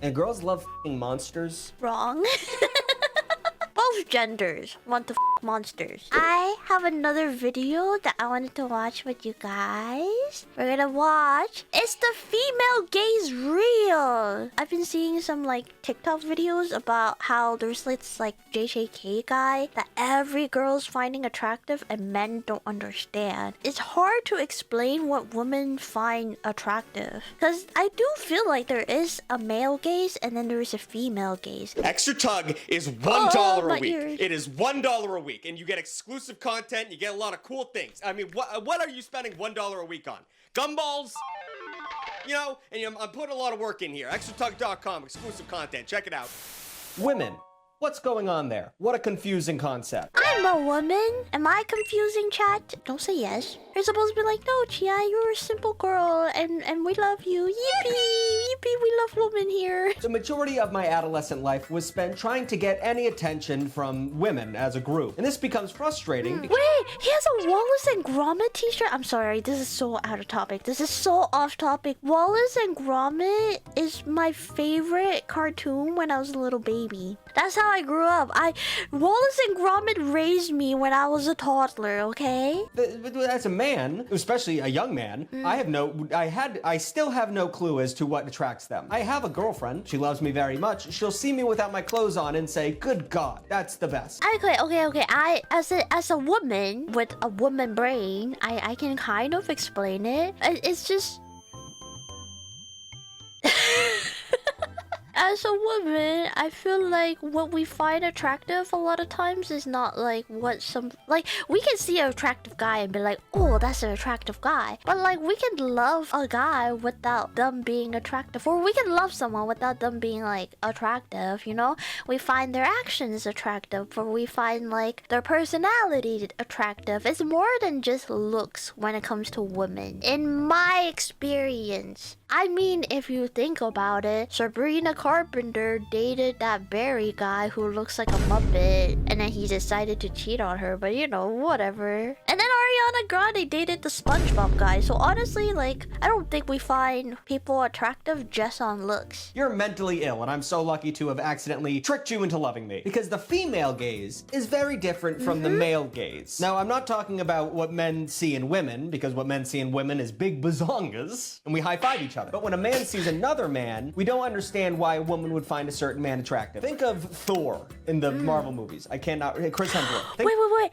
And girls love f***ing monsters. Wrong. Both genders want to f monsters. I have another video that I wanted to watch with you guys. We're gonna watch Is the Female Gaze Real? I've been seeing some like TikTok videos about how there's this like JJK guy that every girl's finding attractive and men don't understand. It's hard to explain what women find attractive, because I do feel like there is a male gaze and then there is a female gaze. Extra Tug is $1 a week. Ears. It is $1 a week, and you get exclusive content. You get a lot of cool things. I mean, what are you spending $1 a week on? Gumballs? You know, and I'm putting a lot of work in here. ExtraTug.com, exclusive content. Check it out. Women. What's going on there? What a confusing concept. I'm a woman. Am I confusing, chat? Don't say yes. You're supposed to be like, no, Chia, you're a simple girl, and we love you. Yippee! Yippee, we love women here. The majority of my adolescent life was spent trying to get any attention from women as a group. And this becomes frustrating because— Wait, he has a Wallace and Gromit t-shirt? I'm sorry, this is so out of topic. This is so off topic. Wallace and Gromit is my favorite cartoon when I was a little baby. That's how I grew up. Wallace and Gromit raised me when I was a toddler, okay? As a man, especially a young man, I still have no clue as to what attracts them. I have a girlfriend. She loves me very much. She'll see me without my clothes on and say, good God, that's the best. Okay. As a woman with a woman brain, I can kind of explain it. It's just... As a woman, I feel like what we find attractive a lot of times is not like what we can see an attractive guy and be like, oh, that's an attractive guy. But like we can love a guy without them being attractive. Or we can love someone without them being like attractive, you know? We find their actions attractive, or we find like their personality attractive. It's more than just looks when it comes to women. In my experience. I mean, if you think about it, Sabrina Carpenter dated that Barry guy who looks like a Muppet, and then he decided to cheat on her, but you know, whatever. And then Ariana Grande dated the SpongeBob guy, so honestly, like, I don't think we find people attractive just on looks. You're mentally ill, and I'm so lucky to have accidentally tricked you into loving me. Because the female gaze is very different from the male gaze. Now, I'm not talking about what men see in women, because what men see in women is big bazongas, and we high-five each other. But when a man sees another man, we don't understand why a woman would find a certain man attractive. Think of Thor in the Marvel movies. I cannot... Chris Hemsworth.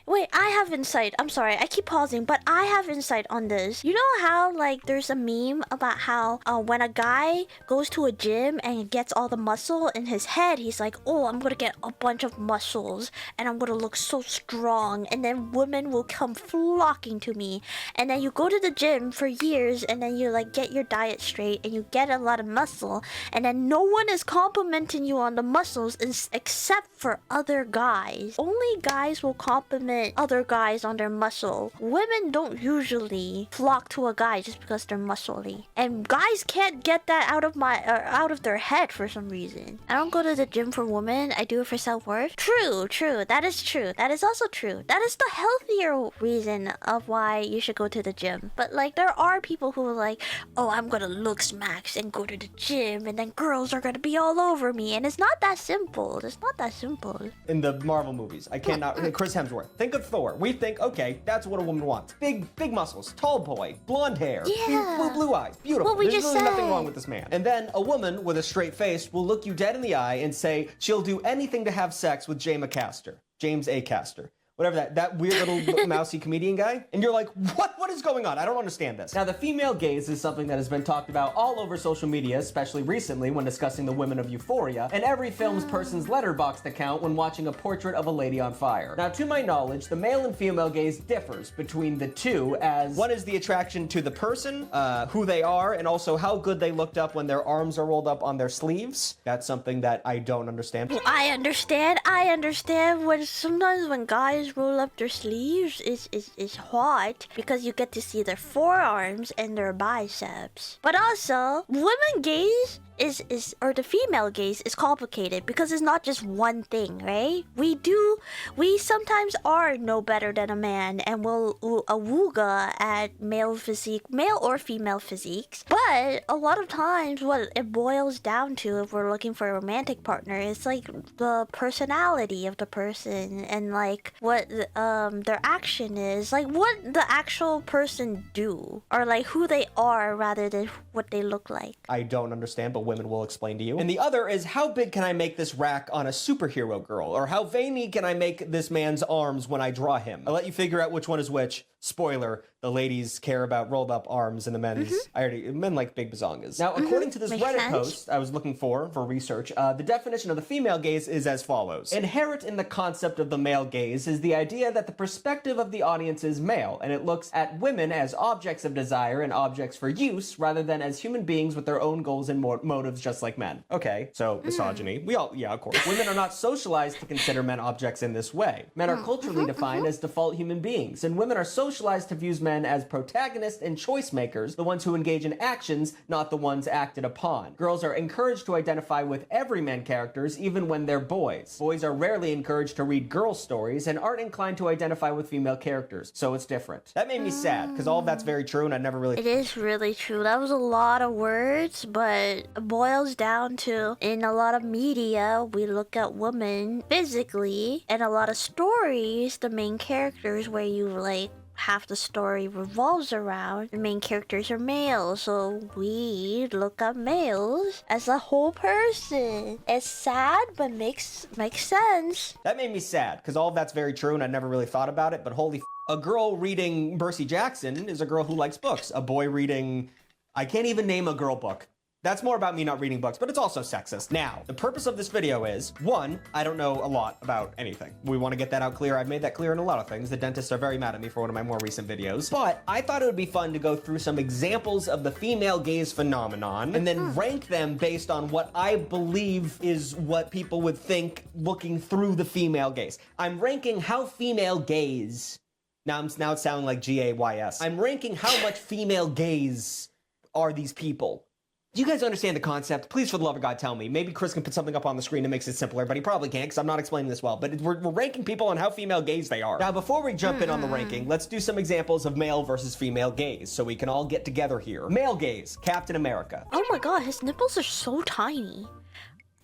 Wait. I have insight. I'm sorry. I keep pausing, but I have insight on this. You know how, like, there's a meme about how when a guy goes to a gym and gets all the muscle in his head, he's like, oh, I'm gonna get a bunch of muscles and I'm gonna look so strong, and then women will come flocking to me. And then you go to the gym for years and then you, like, get your diet straight and you get a lot of muscle, and then no one is complimenting you on the muscles except for other guys. Only guys will compliment other guys on their muscle. Women don't usually flock to a guy just because they're muscly, and guys can't get that out of their head for some reason. I don't go to the gym for women. I do it for self-worth. True. That is true. That is also true. That is the healthier reason of why you should go to the gym. But like, there are people who are like, oh, I'm gonna look smacks and go to the gym, and then girls are gonna be all over me, and it's not that simple. It's not that simple. In the Marvel movies, I cannot... Chris Hemsworth. Think of Thor. We think, okay, that's what a woman wants. Big muscles, tall boy, blonde hair, blue eyes, beautiful. What we There's just really nothing said. wrong with this man. And then a woman with a straight face will look you dead in the eye and say she'll do anything to have sex with James A. Caster. Whatever that weird little mousy comedian guy. And you're like, what is going on? I don't understand this. Now, the female gaze is something that has been talked about all over social media, especially recently when discussing the women of Euphoria, and every film's person's Letterboxd account when watching a portrait of a lady on fire. Now, to my knowledge, the male and female gaze differs between the two, as one is the attraction to the person, who they are, and also how good they looked up when their arms are rolled up on their sleeves. That's something that I don't understand. Well, I understand when sometimes when guys roll up their sleeves is hot because you get to see their forearms and their biceps. But also, women gaze or the female gaze is complicated because it's not just one thing, right? We sometimes are no better than a man and will awooga at male or female physiques. But a lot of times what it boils down to, if we're looking for a romantic partner, is like the personality of the person and like what their action is, like what the actual person do, or like who they are rather than what they look like. I don't understand, but women will explain to you. And the other is, how big can I make this rack on a superhero girl? Or how veiny can I make this man's arms when I draw him? I'll let you figure out which one is which. Spoiler, the ladies care about rolled up arms and the men's, men like big bazongas. Now, according to this Makes Reddit sense. post I was looking for research, the definition of the female gaze is as follows. Inherent in the concept of the male gaze is the idea that the perspective of the audience is male, and it looks at women as objects of desire and objects for use, rather than as human beings with their own goals and motives just like men. Okay, so misogyny. Yeah, of course. Women are not socialized to consider men objects in this way. Men are culturally defined as default human beings, and women are socialized to view men as protagonists and choice makers, the ones who engage in actions, not the ones acted upon. Girls are encouraged to identify with everyman characters, even when they're boys. Boys are rarely encouraged to read girl stories and aren't inclined to identify with female characters, so it's different. That made me sad, because all of that's very true, and I never really... It is really true. That was a lot of words, but it boils down to, in a lot of media, we look at women physically, and a lot of stories, the main characters where you like half the story revolves around the main characters are males, so we look at males as a whole person. It's sad, but makes sense. That made me sad, because all of that's very true, and I never really thought about it, but holy a girl reading Percy Jackson is a girl who likes books. A boy reading... I can't even name a girl book. That's more about me not reading books, but it's also sexist. Now, the purpose of this video is, one, I don't know a lot about anything. We want to get that out clear. I've made that clear in a lot of things. The dentists are very mad at me for one of my more recent videos. But I thought it would be fun to go through some examples of the female gaze phenomenon and then rank them based on what I believe is what people would think looking through the female gaze. I'm ranking how female gaze... Now it's sounding like G-A-Y-S. I'm ranking how much female gaze are these people. Do you guys understand the concept? Please, for the love of God, tell me. Maybe Chris can put something up on the screen that makes it simpler, but he probably can't because I'm not explaining this well. But we're ranking people on how female gaze they are. Now, before we jump in on the ranking, let's do some examples of male versus female gaze so we can all get together here. Male gaze, Captain America. Oh my god, his nipples are so tiny.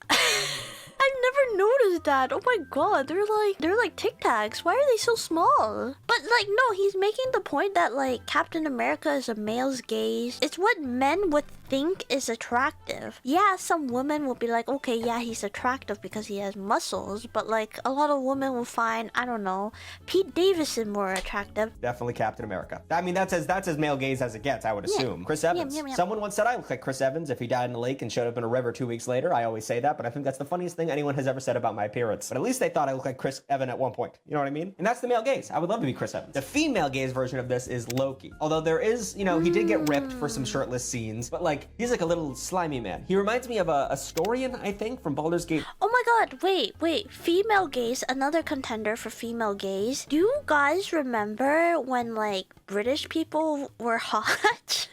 I've never noticed that. Oh my god, they're like Tic Tacs. Why are they so small? But like, no, he's making the point that like Captain America is a male's gaze. It's what men would think is attractive. Yeah, some women will be like, okay, yeah, he's attractive because he has muscles, but like a lot of women will find, I don't know, Pete Davidson more attractive. Definitely Captain America. I mean, that's as male gaze as it gets, I would assume. Chris Evans. Someone once said I look like Chris Evans if he died in a lake and showed up in a river 2 weeks later. I always say that, but I think that's the funniest thing anyone has ever said about my appearance. But at least they thought I looked like Chris Evans at one point. You know what I mean? And that's the male gaze. I would love to be Chris Evans. The female gaze version of this is Loki. Although there is, you know, he did get ripped for some shirtless scenes, but like, he's like a little slimy man. He reminds me of a Astorian, I think, from Baldur's Gate. Oh my god, wait. Female gaze, another contender for female gaze. Do you guys remember when like British people were hot?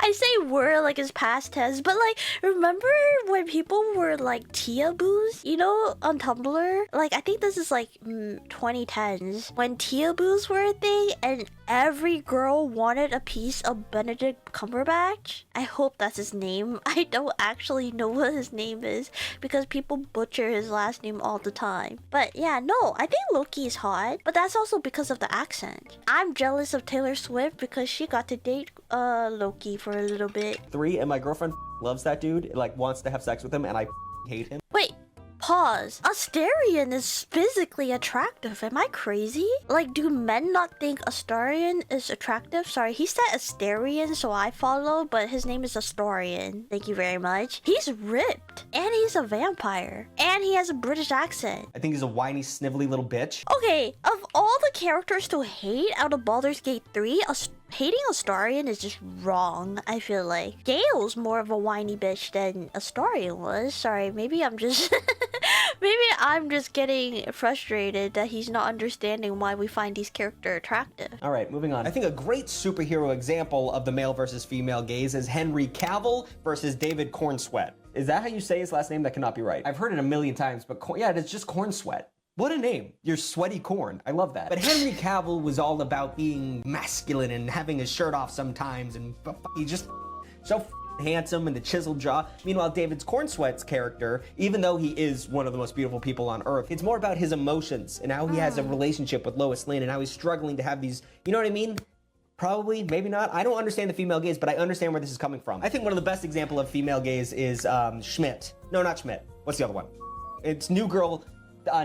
I say were like it's past tense, but like, remember when people were like Tia-boos, you know, on Tumblr? Like, I think this is like 2010s when Tia-boos were a thing and every girl wanted a piece of Benedict Cumberbatch. I hope that's his name. I don't actually know what his name is because people butcher his last name all the time. But yeah, no, I think Loki is hot, but that's also because of the accent. I'm jealous of Taylor Swift because she got to date Loki for a little bit. 3, and my girlfriend loves that dude, like wants to have sex with him, and I hate him. Wait, pause. Astarion is physically attractive. Am I crazy? Like, do men not think Astarion is attractive? Sorry, he said Astarion, so I follow, but his name is Astarion. Thank you very much. He's ripped, and he's a vampire, and he has a British accent. I think he's a whiny, snivelly little bitch. Okay, of all the characters to hate out of Baldur's Gate 3, hating Astarion is just wrong, I feel like. Gale's more of a whiny bitch than Astarion was. Sorry, maybe I'm just Maybe I'm just getting frustrated that he's not understanding why we find these characters attractive. All right, moving on. I think a great superhero example of the male versus female gaze is Henry Cavill versus David Cornsweat. Is that how you say his last name? That cannot be right. I've heard it a million times, but yeah, it's just Cornsweat. What a name. You're sweaty corn. I love that. But Henry Cavill was all about being masculine and having his shirt off sometimes, and he just so handsome and the chiseled jaw. Meanwhile, David Cornsweat's character, even though he is one of the most beautiful people on earth, it's more about his emotions and how he has a relationship with Lois Lane and how he's struggling to have these, you know what I mean? Probably, maybe not. I don't understand the female gaze, but I understand where this is coming from. I think one of the best example of female gaze is Schmidt. No, not Schmidt. What's the other one? It's New Girl.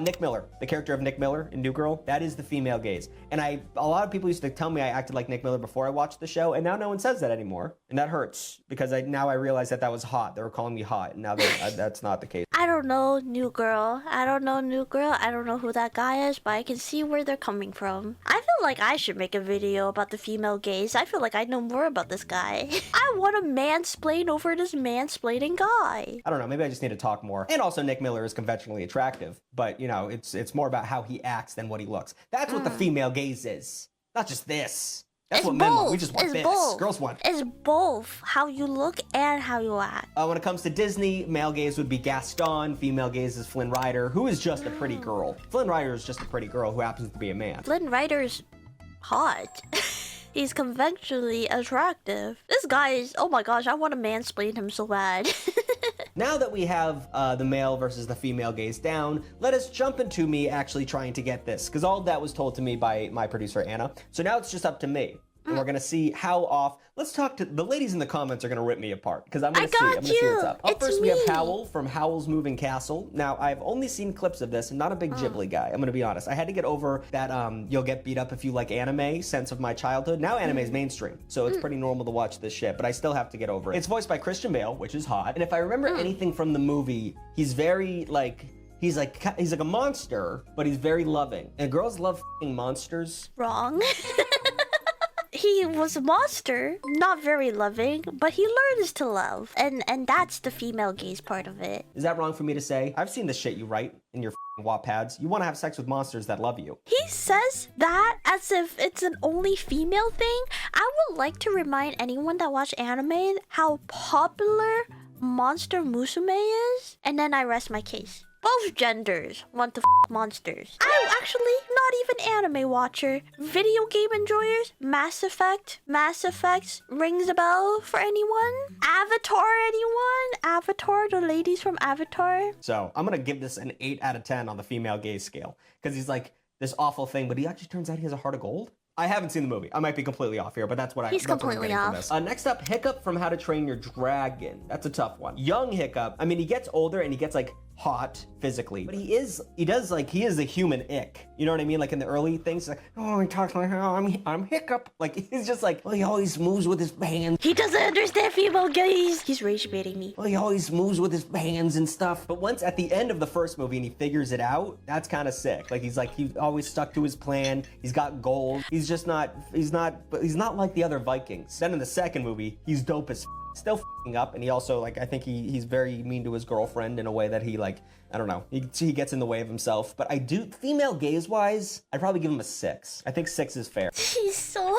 Nick Miller, the character of Nick Miller in New Girl, that is the female gaze. And a lot of people used to tell me I acted like Nick Miller before I watched the show, and now no one says that anymore. And that hurts, because now I realize that was hot. They were calling me hot, and now that's not the case. I don't know New Girl. I don't know who that guy is, but I can see where they're coming from. I feel like I should make a video about the female gaze. I feel like I know more about this guy. I want to mansplain over this mansplaining guy. I don't know, maybe I just need to talk more. And also Nick Miller is conventionally attractive, but you know, it's more about how he acts than what he looks. That's what the female gaze is. Not just this. That's It's what men want. both. We just want It's this. both. Girls want. It's both how you look and how you act. When it comes to Disney, male gaze would be Gaston, female gaze is Flynn Rider, who is just a pretty girl. Flynn Rider is just a pretty girl who happens to be a man. Flynn Rider's hot. He's conventionally attractive. This guy is, oh my gosh, I want to mansplain him so bad. Now that we have the male versus the female gaze down, let us jump into me actually trying to get this, because all of that was told to me by my producer, Anna. So now it's just up to me. And we're gonna see how off. Let's talk to the ladies in the comments are gonna rip me apart because I'm gonna see what's up. Up first we have Howl from Howl's Moving Castle. Now I've only seen clips of this. I'm not a big Ghibli guy. I'm gonna be honest. I had to get over that you'll get beat up if you like anime sense of my childhood. Now anime is mainstream, so it's pretty normal to watch this shit. But I still have to get over it. It's voiced by Christian Bale, which is hot. And if I remember anything from the movie, he's very like. He's like a monster, but he's very loving. And girls love f***ing monsters. Wrong. He was a monster, not very loving, but he learns to love. And that's the female gaze part of it. Is that wrong for me to say? I've seen the shit you write in your f***ing Wattpads. You want to have sex with monsters that love you. He says that as if it's an only female thing. I would like to remind anyone that watch anime how popular Monster Musume is. And then I rest my case. Both genders want to f monsters. I'm actually not even anime watcher. Video game enjoyers, Mass Effect rings a bell for anyone? Avatar, anyone? Avatar, the ladies from Avatar? So I'm gonna give this an 8 out of 10 on the female gaze scale. Because he's like this awful thing, but he actually turns out he has a heart of gold. I haven't seen the movie. I might be completely off here, but that's what He's completely I'm off. from this. Next up, Hiccup from How to Train Your Dragon. That's a tough one. Young Hiccup. I mean, he gets older and he gets like hot physically, but he is a human ick. You know what I mean? Like in the early things, he's like, oh, he talks like, oh, I'm Hiccup. Like he's just like, well, he always moves with his hands. He doesn't understand female gaze. He's rage baiting me. Well, he always moves with his hands and stuff. But once at the end of the first movie and he figures it out, that's kind of sick. Like he always stuck to his plan. He's got gold. He's not like the other Vikings. Then in the second movie, he's dope as still f***ing up, and he also like I think he's very mean to his girlfriend in a way that he like I don't know, he gets in the way of himself. But I do female gaze wise, I'd probably give him a 6. I think 6 is fair. He's so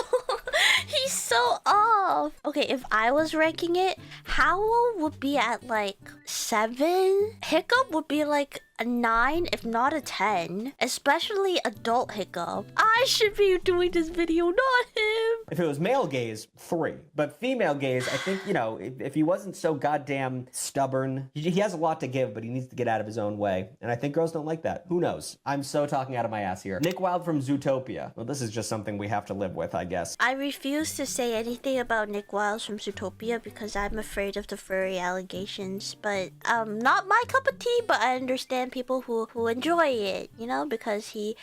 off. Okay, if I was ranking it, Howl would be at like 7. Hiccup would be like a 9, if not a 10. Especially adult Hiccup. I should be doing this video, not him. If it was male gaze, 3. But female gaze, I think, you know, if he wasn't so goddamn stubborn, he has a lot to give, but he needs to get out of his own way. And I think girls don't like that. Who knows? I'm so talking out of my ass here. Nick Wilde from Zootopia. Well, this is just something we have to live with, I guess. I refuse to say anything about Nick Wilde from Zootopia because I'm afraid of the furry allegations. But, not my cup of tea, but I understand people who enjoy it, you know, because he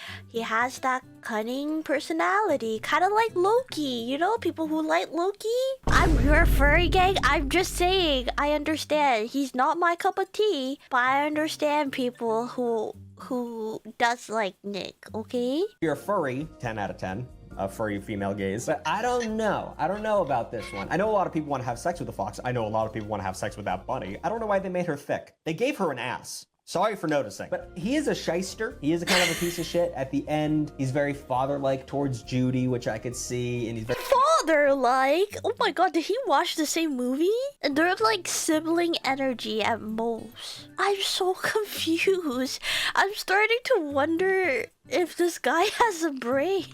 has that cunning personality, kind of like Loki, you know, people who like Loki. I'm your furry gang. I'm just saying, I understand. He's not my cup of tea, but I understand people who does like Nick, okay? If you're a furry, 10 out of 10. A furry female gaze. But I don't know. I don't know about this one. I know a lot of people want to have sex with the fox. I know a lot of people want to have sex with that bunny. I don't know why they made her thick. They gave her an ass. Sorry for noticing. But he is a shyster. He is a kind of a piece of shit. At the end, he's very father-like towards Judy, which I could see, and he's very... Father-like? Oh my god, did he watch the same movie? And they're like sibling energy at most. I'm so confused. I'm starting to wonder if this guy has a brain.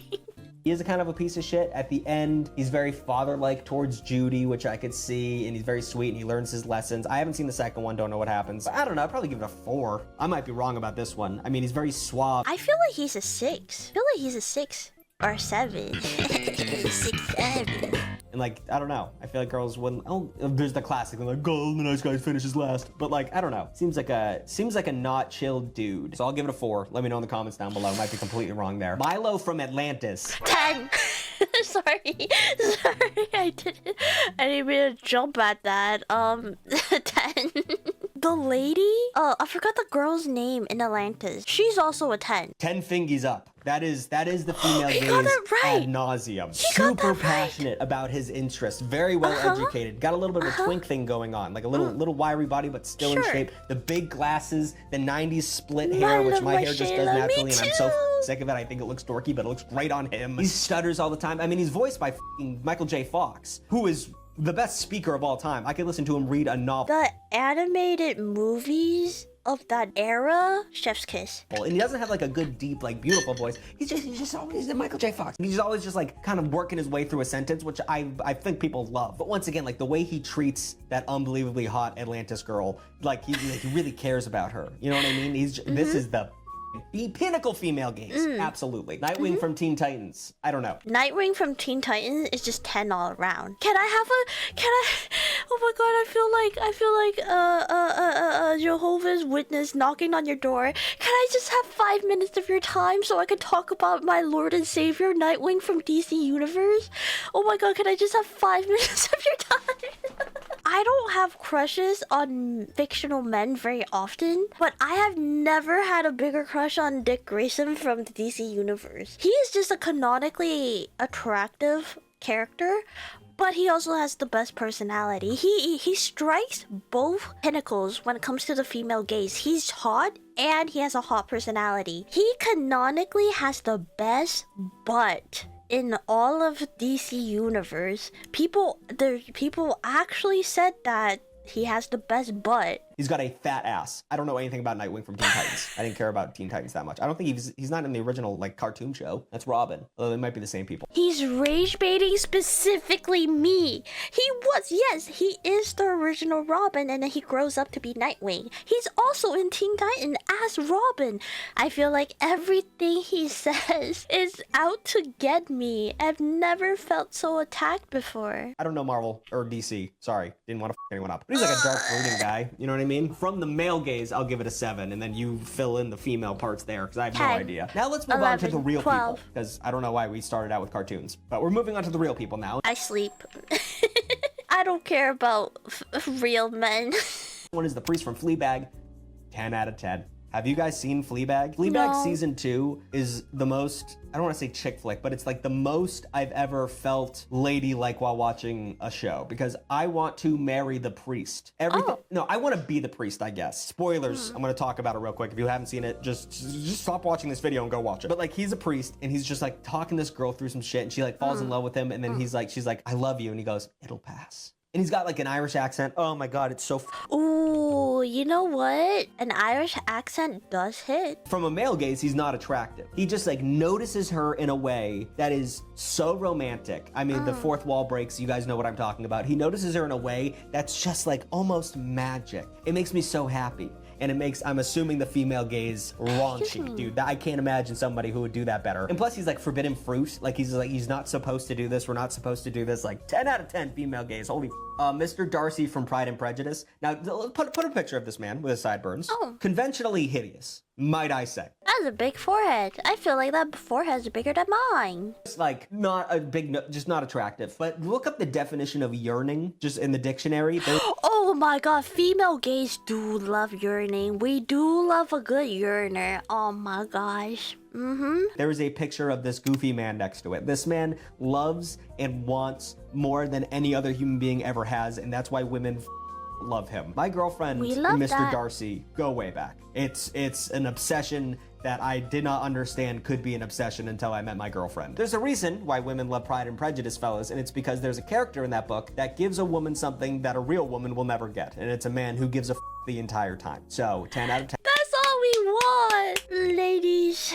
He is a kind of a piece of shit. At the end, he's very father-like towards Judy, which I could see, and he's very sweet, and he learns his lessons. I haven't seen the second one, don't know what happens. But I don't know, I'd probably give it a 4. I might be wrong about this one. I mean, he's very suave. I feel like he's a 6. I feel like he's a 6 or 7. 6, 7. And like, I don't know. I feel like girls wouldn't. Oh, there's the classic. They're like, "Go, the nice guy finishes last." But like, I don't know. Seems like a not chill dude. So I'll give it a 4. Let me know in the comments down below. Might be completely wrong there. Milo from Atlantis. 10. Sorry, I didn't mean to jump at that. 10. The lady? Oh, I forgot the girl's name in Atlantis. She's also a 10. 10 fingies up. That is the female He gaze got that right. ad nauseum. He got Super that right. passionate about his interests. Very well educated. Got a little bit of a twink thing going on. Like a little wiry body, but still in Sure. shape. The big glasses, the 90s split I hair, which love my my hair just does Shayla. Me naturally, and I'm so too. sick of it. I think it looks dorky, but it looks great on him. He stutters all the time. I mean, he's voiced by Michael J. Fox, who is the best speaker of all time. I could listen to him read a novel. The animated movies of that era, Chef's Kiss. And he doesn't have like a good, deep, like beautiful voice. He's just always a Michael J. Fox. He's always just like kind of working his way through a sentence, which I think people love. But once again, like the way he treats that unbelievably hot Atlantis girl, like he really cares about her. You know what I mean? This is the pinnacle female gaze. Absolutely. Nightwing from Teen Titans. I don't know. Nightwing from Teen Titans is just 10 all around. Oh my god, I feel like Jehovah's Witness knocking on your door. Can I just have 5 minutes of your time so I can talk about my Lord and Savior, Nightwing from DC Universe? Oh my god, can I just have 5 minutes of your time? I don't have crushes on fictional men very often, but I have never had a bigger crush on Dick Grayson from the DC Universe. He is just a canonically attractive character, but he also has the best personality. He strikes both pinnacles when it comes to the female gaze. He's hot and he has a hot personality. He canonically has the best butt in all of DC Universe. People actually said that he has the best butt. He's got a fat ass. I don't know anything about Nightwing from Teen Titans. I didn't care about Teen Titans that much. I don't think he's not in the original like cartoon show. That's Robin. Although they might be the same people. He's rage baiting specifically me. He is the original Robin, and then he grows up to be Nightwing. He's also in Teen Titan as Robin. I feel like everything he says is out to get me. I've never felt so attacked before. I don't know Marvel or DC. Sorry, didn't want to f anyone up. But he's like a dark brooding guy. You know what I mean? From the male gaze, I'll give it a 7, and then you fill in the female parts there because I have no 10, idea. Now let's move on to the 11, real 12. people because I don't know why we started out with cartoons, but we're moving on to the real people now. I sleep. I don't care about real men. One is the priest from Fleabag. 10 out of 10. Have you guys seen Fleabag? Fleabag No. season 2 is the most, I don't want to say chick flick, but it's like the most I've ever felt ladylike while watching a show because I want to marry the priest. Everything. No, I want to be the priest, I guess. Spoilers. I'm going to talk about it real quick. If you haven't seen it, just stop watching this video and go watch it. But like he's a priest and he's just like talking this girl through some shit and she like falls in love with him and then she's like, I love you. And he goes, it'll pass. And he's got like an Irish accent. Oh my God, it's so Ooh, you know what? An Irish accent does hit. From a male gaze, he's not attractive. He just like notices her in a way that is so romantic. I mean, the fourth wall breaks. You guys know what I'm talking about. He notices her in a way that's just like almost magic. It makes me so happy. And it makes, I'm assuming, the female gaze raunchy, dude. I can't imagine somebody who would do that better. And plus, he's like forbidden fruit. Like he's not supposed to do this. We're not supposed to do this. Like 10 out of 10 female gaze. Holy Mr. Darcy from Pride and Prejudice. Now, put a picture of this man with his sideburns. Oh. Conventionally hideous, might I say. That's a big forehead. I feel like that forehead's bigger than mine. It's like not a big, just not attractive. But look up the definition of yearning just in the dictionary. Oh my god, female gays do love yearning. We do love a good yearner. Oh my gosh. There is a picture of this goofy man next to it. This man loves and wants more than any other human being ever has, and that's why women love him. My girlfriend We and love Mr. that. Darcy go way back. It's an obsession that I did not understand could be an obsession until I met my girlfriend. There's a reason why women love Pride and Prejudice, fellas, and it's because there's a character in that book that gives a woman something that a real woman will never get, and it's a man who gives a the entire time. So 10 out of 10. That's all we want, ladies.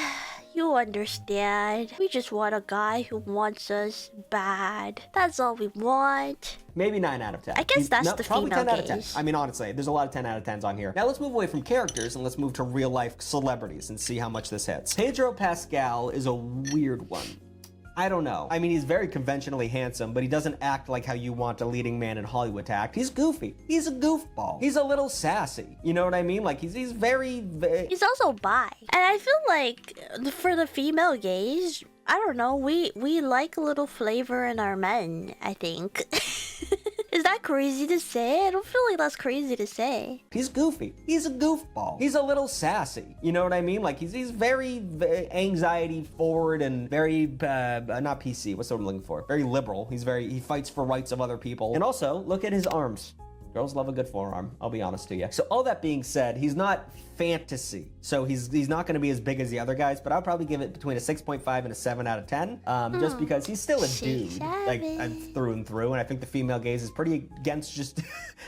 You understand. We just want a guy who wants us bad. That's all we want. Maybe 9 out of 10. I guess that's the probably female 10 out of 10. gaze. I mean, honestly, there's a lot of 10 out of 10s on here. Now let's move away from characters and let's move to real life celebrities and see how much this hits. Pedro Pascal is a weird one. I don't know. I mean, he's very conventionally handsome, but he doesn't act like how you want a leading man in Hollywood to act. He's goofy. He's a goofball. He's a little sassy. You know what I mean? Like, he's very... He's also bi. And I feel like for the female gaze, I don't know, we like a little flavor in our men, I think. Is that crazy to say? I don't feel like that's crazy to say. He's goofy. He's a goofball. He's a little sassy. You know what I mean? Like, he's very anxiety forward and very, not PC, what's the word I'm looking for? Very liberal. He fights for rights of other people. And also, look at his arms. Girls love a good forearm, I'll be honest to you. So all that being said, he's not fantasy. So he's not gonna be as big as the other guys, but I'll probably give it between a 6.5 and a 7 out of 10, just because he's still a dude, like through and through. And I think the female gaze is pretty against just,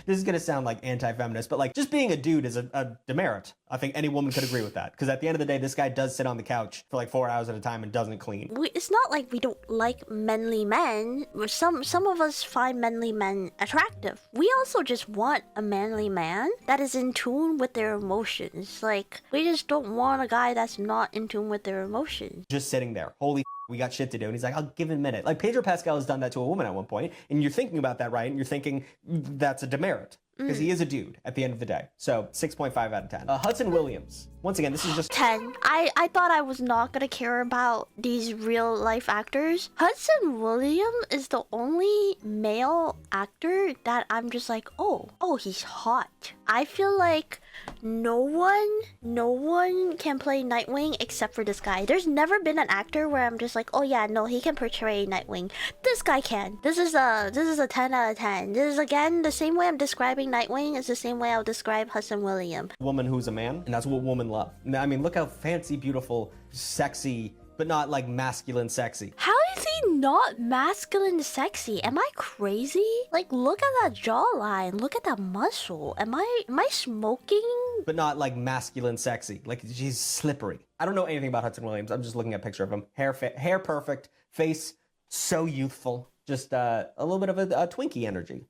this is gonna sound like anti-feminist, but like just being a dude is a demerit. I think any woman could agree with that. Because at the end of the day, this guy does sit on the couch for like 4 hours at a time and doesn't clean. It's not like we don't like manly men. Some of us find manly men attractive. We also just want a manly man that is in tune with their emotions. Like, we just don't want a guy that's not in tune with their emotions. Just sitting there. Holy we got shit to do. And he's like, I'll give him a minute. Like, Pedro Pascal has done that to a woman at one point, and you're thinking about that, right? And you're thinking that's a demerit. Because he is a dude at the end of the day. So 6.5 out of 10. Hudson Williams. Once again, this is just 10. I thought I was not gonna care about these real life actors. Hudson Williams is the only male actor that I'm just like, oh, he's hot. I feel like no one can play Nightwing except for this guy. There's never been an actor where I'm just like, oh yeah, no, he can portray Nightwing. This guy can. This is a 10 out of 10. This is again the same way I'm describing Nightwing is the same way I would describe Hudson Williams. Woman who's a man, and that's what women love. I mean, look how fancy, beautiful, sexy, but not like masculine sexy. How is he not masculine sexy? Am I crazy? Like, look at that jawline. Look at that muscle. Am I smoking? But not like masculine sexy. Like, she's slippery. I don't know anything about Hudson Williams. I'm just looking at a picture of him. Hair perfect. Face so youthful. Just a little bit of a Twinkie energy.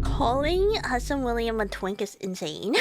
Calling Hudson Williams a twink is insane.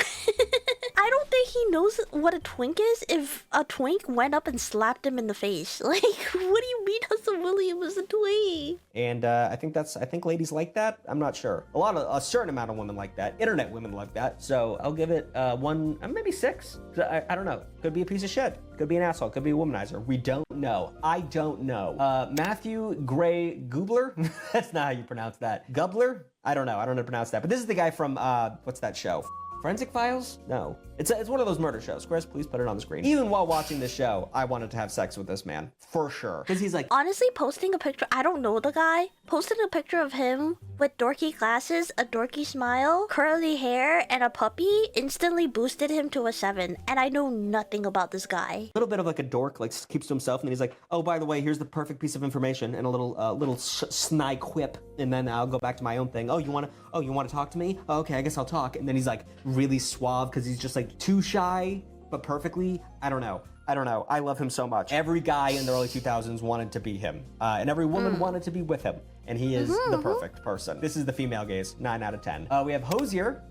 I don't think he knows what a twink is if a twink went up and slapped him in the face. Like, what do you mean Hudson Williams is a twink? And I think ladies like that. I'm not sure. A certain amount of women like that. Internet women like that. So I'll give it 1, maybe 6. I don't know. Could be a piece of shit. Could be an asshole. Could be a womanizer. We don't know. I don't know. Matthew Gray Gubler? That's not how you pronounce that. Gubler? I don't know. I don't know how to pronounce that. But this is the guy from, what's that show? Forensic Files? No. It's one of those murder shows. Chris, please put it on the screen. Even while watching this show, I wanted to have sex with this man. For sure. Because he's like... Honestly, posting a picture... I don't know the guy. Posting a picture of him with dorky glasses, a dorky smile, curly hair, and a puppy instantly boosted him to a 7. And I know nothing about this guy. A little bit of like a dork, like keeps to himself, and then he's like, oh, by the way, here's the perfect piece of information, and a little snide quip, and then I'll go back to my own thing. Oh, you want to talk to me? Oh, okay, I guess I'll talk. And then he's like really suave because he's just like too shy, but perfectly. I don't know. I love him so much. Every guy in the early 2000s wanted to be him, and every woman wanted to be with him, and he is the perfect person. This is the female gaze, 9 out of 10. We have Hosier.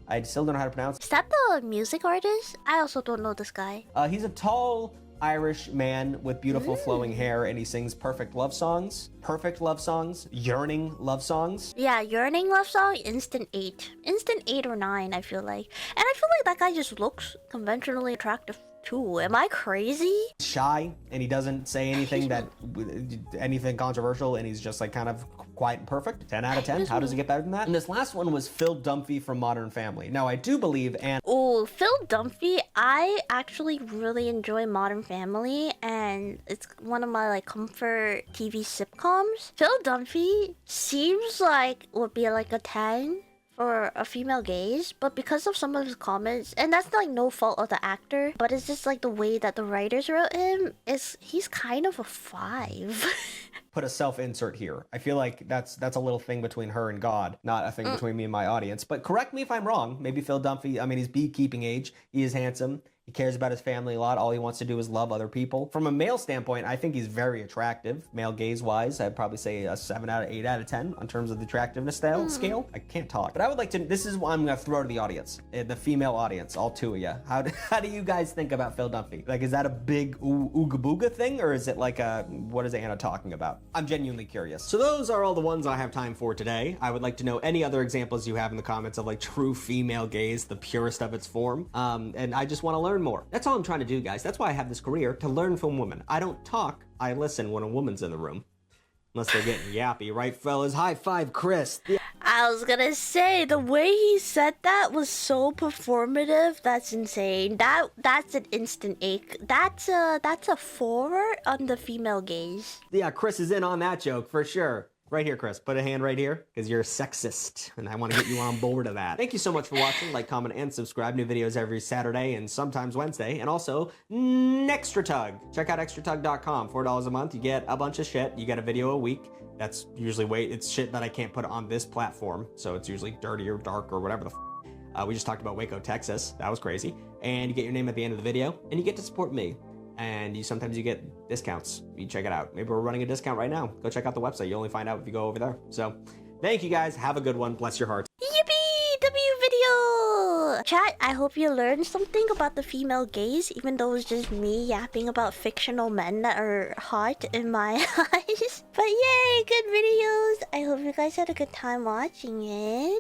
I still don't know how to pronounce. Is that the music artist? I also don't know this guy. He's a tall Irish man with beautiful flowing hair, and he sings perfect love songs, yearning love songs. Yeah, yearning love song, instant 8 or 9, I feel like. And I feel like that guy just looks conventionally attractive too. Am I crazy? Shy, and he doesn't say anything anything controversial, and he's just like kind of quiet and perfect. 10 out of 10. How does it get better than that? And this last one was Phil Dunphy from Modern Family. Now, I do believe, and... Oh, Phil Dunphy, I actually really enjoy Modern Family, and it's one of my, like, comfort TV sitcoms. Phil Dunphy seems like would be like a 10. for a female gaze, but because of some of his comments, and that's like no fault of the actor, but it's just like the way that the writers wrote him, he's kind of a 5. Put a self-insert here. I feel like that's a little thing between her and God, not a thing between me and my audience. But correct me if I'm wrong. Maybe Phil Dunphy, I mean, he's beekeeping age. He is handsome. He cares about his family a lot. All he wants to do is love other people. From a male standpoint, I think he's very attractive. Male gaze-wise, I'd probably say a 7 out of 8 out of 10 in terms of the attractiveness scale. I can't talk. But I would like to, this is what I'm going to throw to the audience, the female audience, all two of you. How do you guys think about Phil Dunphy? Like, is that a big ooga booga thing, or is it like what is Anna talking about? I'm genuinely curious. So those are all the ones I have time for today. I would like to know any other examples you have in the comments of like true female gaze, the purest of its form. And I just want to learn more. That's all I'm trying to do, guys. That's why I have this career, to learn from women. I don't talk, I listen when a woman's in the room. Unless they're getting yappy, right, fellas? High five, Chris. I was gonna say, the way he said that was so performative. That's insane. That's an instant ache. That's a 4 on the female gaze. Yeah, Chris is in on that joke for sure. Right here, Chris. Put a hand right here, because you're a sexist, and I want to get you on board of that. Thank you so much for watching. Like, comment, and subscribe. New videos every Saturday and sometimes Wednesday. And also, Nextratug. Check out extratug.com. $4 a month. You get a bunch of shit. You get a video a week. That's usually it's shit that I can't put on this platform, so it's usually dirty or dark or whatever the we just talked about Waco, Texas. That was crazy. And you get your name at the end of the video, and you get to support me. And sometimes you get discounts. You check it out. Maybe we're running a discount right now. Go check out the website. You only find out if you go over there. So, thank you guys. Have a good one. Bless your hearts. Yippee! W video! Chat, I hope you learned something about the female gaze, even though it's just me yapping about fictional men that are hot in my eyes. But yay, good videos! I hope you guys had a good time watching it.